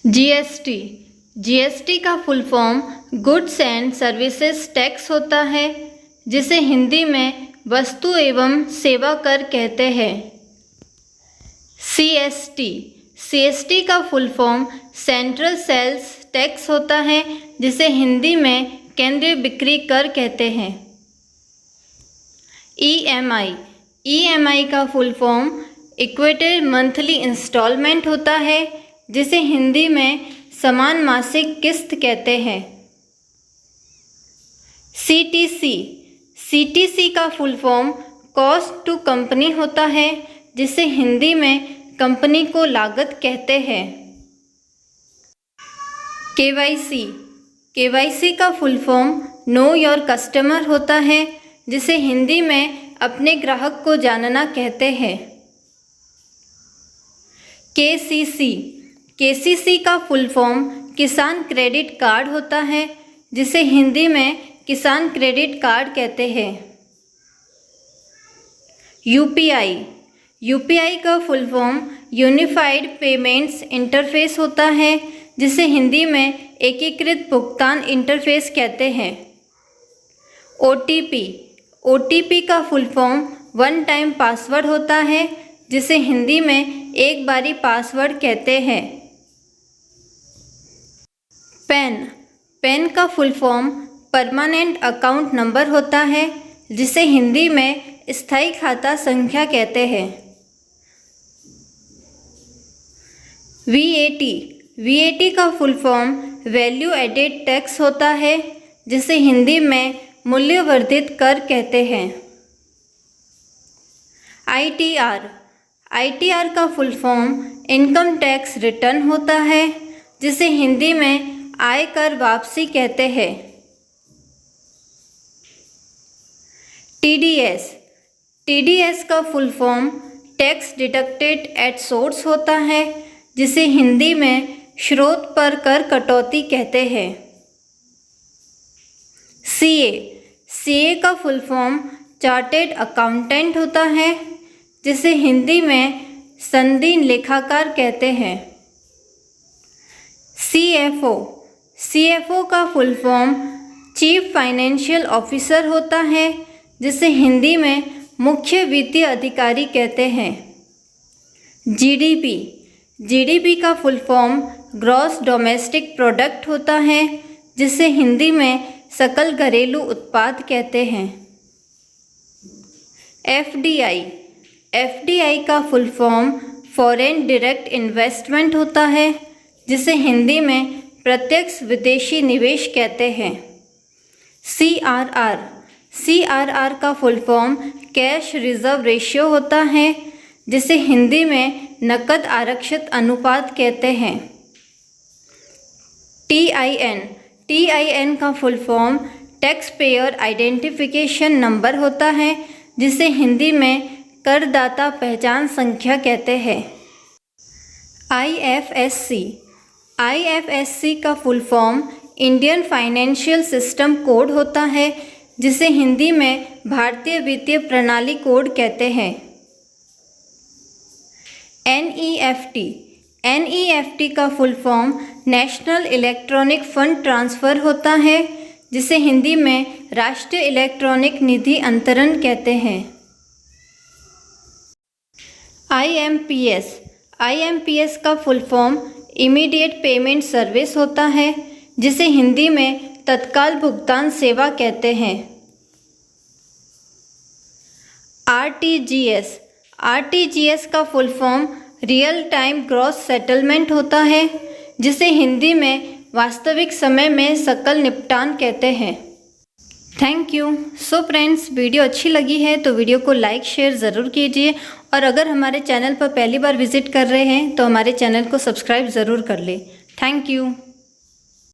GST. GST का full form goods and services tax होता है, जिसे हिंदी में वस्तु एवं सेवा कर कहते हैं। सीएसटी। सीएसटी का full form central sales tax होता है, जिसे हिंदी में केंद्रीय बिक्री कर कहते हैं। ईएमआई। ईएमआई का full form equated monthly instalment होता है, जिसे हिंदी में समान मासिक किस्त कहते हैं। सीटीसी। सीटीसी का full form cost to company होता है, जिसे हिंदी में कंपनी को लागत कहते हैं। केवाईसी। केवाईसी का full form know your customer होता है, जिसे हिंदी में अपने ग्राहक को जानना कहते हैं। केसीसी। केसीसी का फुल फॉर्म किसान क्रेडिट कार्ड होता है, जिसे हिंदी में किसान क्रेडिट कार्ड कहते हैं। यूपीआई। यूपीआई का full form unified payments interface होता है, जिसे हिंदी में एकीकृत भुगतान इंटरफेस कहते हैं। ओटीपी। ओटीपी का full form one time password होता है, जिसे हिंदी में एक बारी पासवर्ड कहते हैं। पैन। पैन का full form permanent account number होता है, जिसे हिंदी में स्थायी खाता संख्या कहते हैं। वीएटी। वीएटी का full form value added tax होता है, जिसे हिंदी में मूल्यवर्धित कर कहते हैं। आईटीआर। आईटीआर का full form income tax return होता है, जिसे हिंदी में आयकर वापसी कहते हैं। टीडीएस। टीडीएस का full form tax deducted at source होता है, जिसे हिंदी में स्रोत पर कर कटौती कहते हैं। सीए। सीए का फुल फॉर्म चार्टेड अकाउंटेंट होता है, जिसे हिंदी में संधि लेखाकार कहते हैं। सीएफओ। सीएफओ का full form chief financial officer होता है, जिसे हिंदी में मुख्य वित्तीय अधिकारी कहते हैं। जीडीपी। जीडीपी का full form gross domestic product होता है, जिसे हिंदी में सकल घरेलू उत्पाद कहते हैं। एफडीआई। एफडीआई का full form foreign direct investment होता है, जिसे हिंदी में प्रत्यक्ष विदेशी निवेश कहते हैं। सीआरआर। सीआरआर का full form cash reserve ratio होता है, जिसे हिंदी में नकद आरक्षित अनुपात कहते हैं। टीआईएन। टीआईएन का full form tax payer identification number होता है, जिसे हिंदी में करदाता पहचान संख्या कहते हैं। आईएफएससी। आईएफएससी का full form Indian financial system code होता है, जिसे हिंदी में भारतीय वित्तीय प्रणाली कोड कहते हैं। एनईएफटी। एनईएफटी का full form national electronic fund transfer होता है, जिसे हिंदी में राष्ट्रीय इलेक्ट्रॉनिक निधि अंतरण कहते हैं। आईएमपीएस। आईएमपीएस का full form immediate payment service होता है, जिसे हिंदी में तत्काल भुगतान सेवा कहते हैं। आरटीजीएस। आरटीजीएस का full form real time gross settlement होता है, जिसे हिंदी में वास्तविक समय में सकल निपटान कहते हैं। Thank you. So friends, video अच्छी लगी है तो वीडियो को लाइक शेयर ज़रूर कीजिए, और अगर हमारे चैनल पर पहली बार विजिट कर रहे हैं तो हमारे चैनल को सब्सक्राइब ज़रूर कर लें। Thank you.